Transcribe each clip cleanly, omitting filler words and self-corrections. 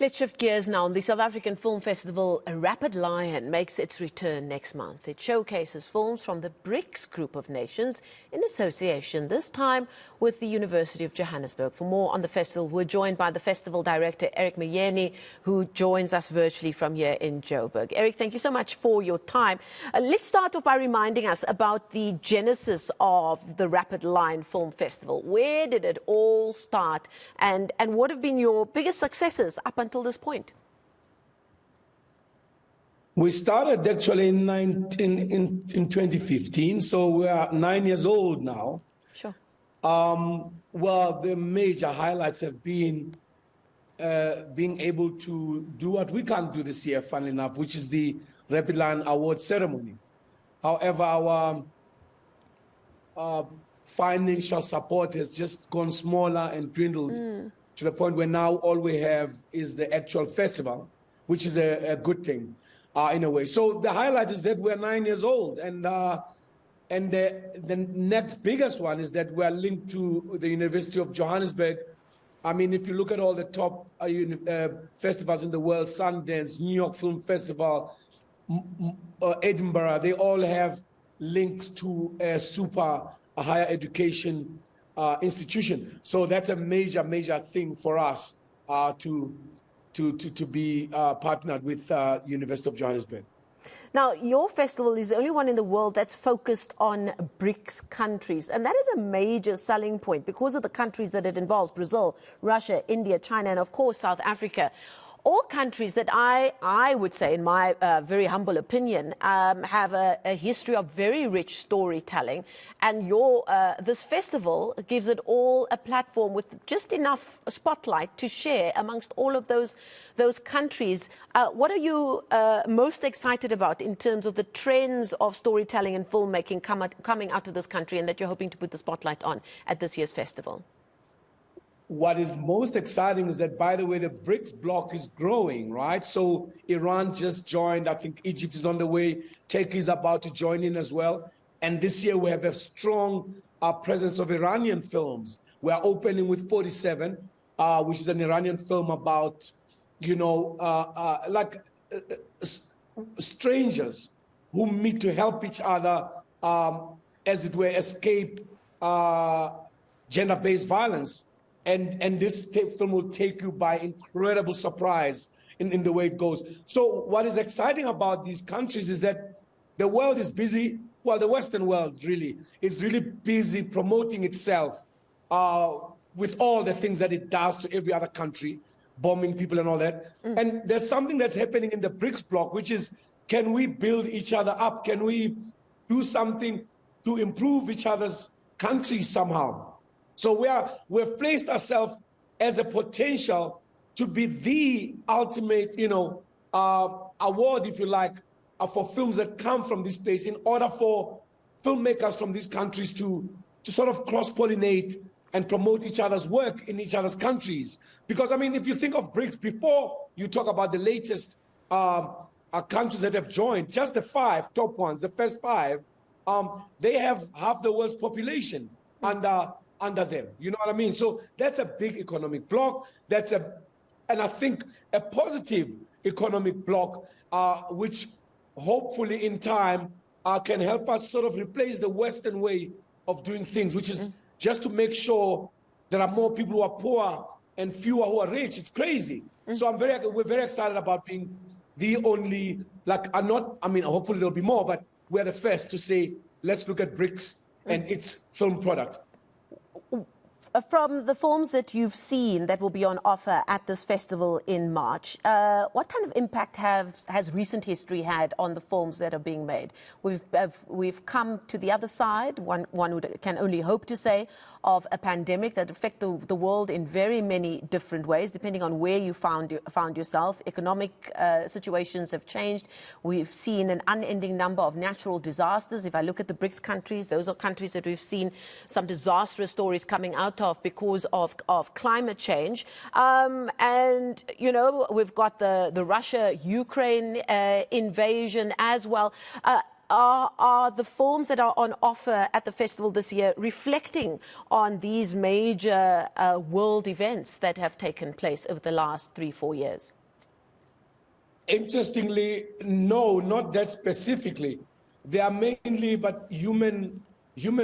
Let's shift gears now. The South African film festival RapidLion makes its return next month. It showcases films from the Brics group of nations in association, this time with the University of Johannesburg. For more on the festival, we're joined by the festival director, Eric Miyeni, who joins us virtually from here in Joburg. Eric, thank you so much for your time. Let's start off by reminding us about the genesis of the RapidLion Film Festival. Where did it all start, and what have been your biggest successes up until this point? We started actually in 2015, so we are 9 years old now. Sure. Well, the major highlights have been being able to do what we can't do this year, funnily enough, which is the RapidLion Award ceremony. However, our financial support has just gone smaller and dwindled to the point where now all we have is the actual festival, which is a good thing in a way. So the highlight is that we're 9 years old, and the next biggest one is that we're linked to the University of Johannesburg. I mean, if you look at all the top festivals in the world, Sundance, New York Film Festival, Edinburgh, they all have links to a higher education institution. So that's a major thing for us to be partnered with University of Johannesburg. Now, your festival is the only one in the world that's focused on Brics countries, and that is a major selling point because of the countries that it involves: Brazil, Russia, India, China, and of course South Africa. All countries that I would say, in my very humble opinion, have a history of very rich storytelling. And this festival gives it all a platform with just enough spotlight to share amongst all of those countries. What are you most excited about in terms of the trends of storytelling and filmmaking coming out of this country, and that you're hoping to put the spotlight on at this year's festival? What is most exciting is that, by the way, the BRICS bloc is growing, right? So Iran just joined. I think Egypt is on the way. Turkey is about to join in as well. And this year we have a strong presence of Iranian films. We are opening with 47, which is an Iranian film about, strangers who meet to help each other, as it were, escape gender-based violence. And this film will take you by incredible surprise in the way it goes. So what is exciting about these countries is that the world is busy. Well, the Western world really is really busy promoting itself with all the things that it does to every other country, bombing people and all that. And there's something that's happening in the BRICS bloc, which is, can we build each other up? Can we do something to improve each other's countries somehow? So we've placed ourselves as a potential to be the ultimate, award, if you like, for films that come from this place, in order for filmmakers from these countries to sort of cross-pollinate and promote each other's work in each other's countries. Because, I mean, if you think of BRICS, before you talk about the latest countries that have joined, just the 5 top ones, the first 5, they have half the world's population under them. You know what I mean? So that's a big economic bloc. And I think a positive economic bloc, which hopefully in time can help us sort of replace the Western way of doing things, which is just to make sure there are more people who are poor and fewer who are rich. It's crazy. So we're very excited about being the only, hopefully there'll be more, but we're the first to say, let's look at BRICS and its film product. From the films that you've seen that will be on offer at this festival in March, what kind of impact has recent history had on the films that are being made? We've come to the other side, one can only hope to say, of a pandemic that affect the world in very many different ways, depending on where you found yourself. Economic situations have changed. We've seen an unending number of natural disasters. If I look at the BRICS countries, those are countries that we've seen some disastrous stories coming out of because of climate change. And, we've got the Russia-Ukraine invasion as well. Are the films that are on offer at the festival this year reflecting on these major world events that have taken place over the last 3-4 years? Interestingly, no, not that specifically. They are mainly but human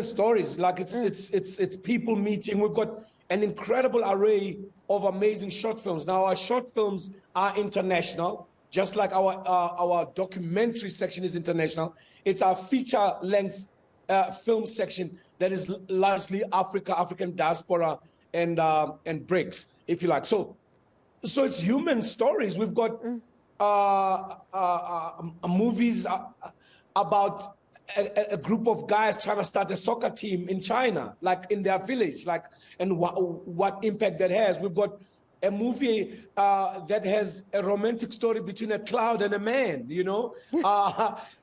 stories. Like it's people meeting. We've got an incredible array of amazing short films. Now, our short films are international, just like our documentary section is international. It's our feature-length film section that is largely African diaspora, and Brics, if you like. So it's human stories. We've got movies about a group of guys trying to start a soccer team in China, like in their village, like, and what impact that has. We've got a movie that has a romantic story between a cloud and a man, you know,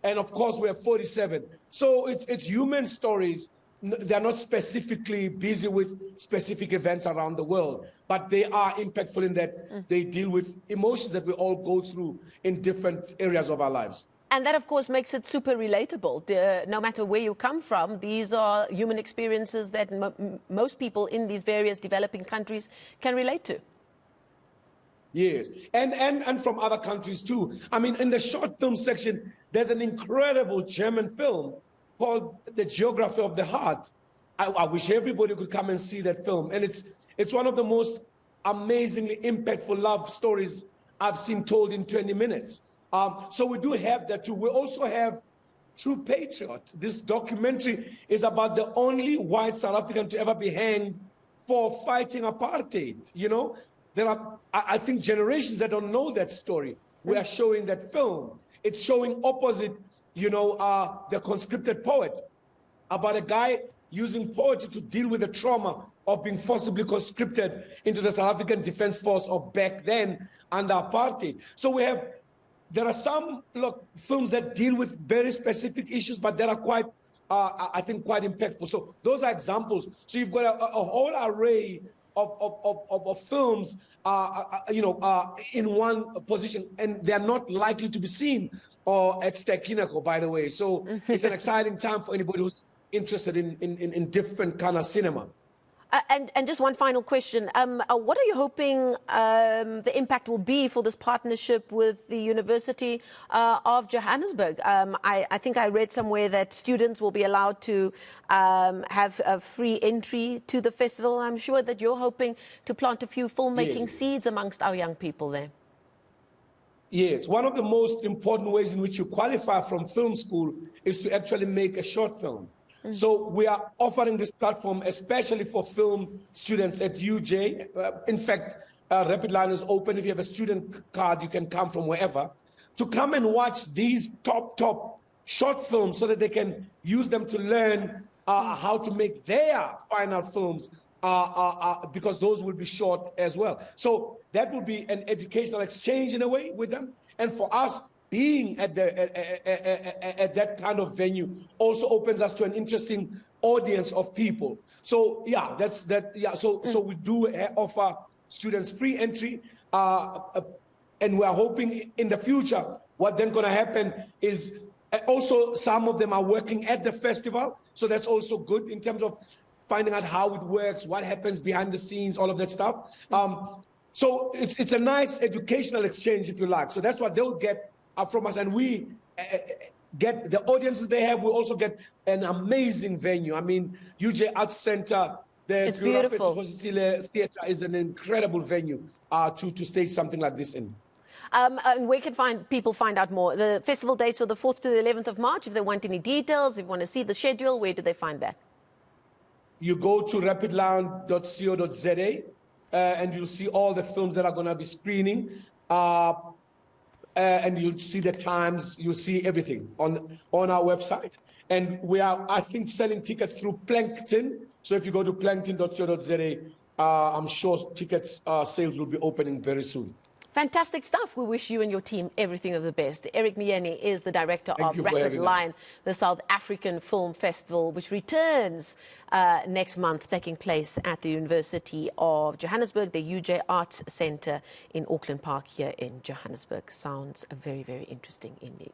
and of course we have 47. So it's human stories. They're not specifically busy with specific events around the world, but they are impactful in that they deal with emotions that we all go through in different areas of our lives. And that, of course, makes it super relatable. No matter where you come from, these are human experiences that most people in these various developing countries can relate to. Yes, and from other countries too. I mean, in the short film section, there's an incredible German film called The Geography of the Heart. I wish everybody could come and see that film. And it's one of the most amazingly impactful love stories I've seen told in 20 minutes. So we do have that too. We also have True Patriot. This documentary is about the only white South African to ever be hanged for fighting apartheid. You know, there are, I think, generations that don't know that story. We are showing that film. It's showing opposite, you know, the conscripted poet, about a guy using poetry to deal with the trauma of being forcibly conscripted into the South African Defense Force of back then under apartheid. So there are some films that deal with very specific issues, but that are quite, I think, quite impactful. So those are examples. So you've got a whole array of films, you know, in one position, and they're not likely to be seen at Stekinako, by the way. So it's an exciting time for anybody who's interested in different kind of cinema. And just one final question. What are you hoping the impact will be for this partnership with the University of Johannesburg? I think I read somewhere that students will be allowed to have a free entry to the festival. I'm sure that you're hoping to plant a few filmmaking seeds amongst our young people there. Yes, one of the most important ways in which you qualify from film school is to actually make a short film. So we are offering this platform especially for film students at UJ. In fact, RapidLion is open. If you have a student card, you can come from wherever to come and watch these top short films so that they can use them to learn how to make their final films, because those will be short as well. So that will be an educational exchange in a way with them. And for us, being at that kind of venue also opens us to an interesting audience of people. So yeah, So we do offer students free entry, and we're hoping in the future what then going to happen is also some of them are working at the festival. So that's also good in terms of finding out how it works, what happens behind the scenes, all of that stuff. So it's a nice educational exchange, if you like. So that's what they'll get from us, and we get the audiences they have. We also get an amazing venue. I mean, UJ Arts Center, the beautiful Theater is an incredible venue to stage something like this in. And where can people find out more? The festival dates are the 4th to the 11th of March. If they want any details, if they want to see the schedule, where do they find that? You go to rapidlion.co.za, and you'll see all the films that are going to be screening. And you'll see the times, you'll see everything on our website. And we are, I think, selling tickets through Plankton. So if you go to plankton.co.za, I'm sure tickets sales will be opening very soon. Fantastic stuff. We wish you and your team everything of the best. Eric Miyeni is the director of RapidLion, the South African Film Festival, which returns next month, taking place at the University of Johannesburg, the UJ Arts Center in Auckland Park here in Johannesburg. Sounds very, very interesting indeed.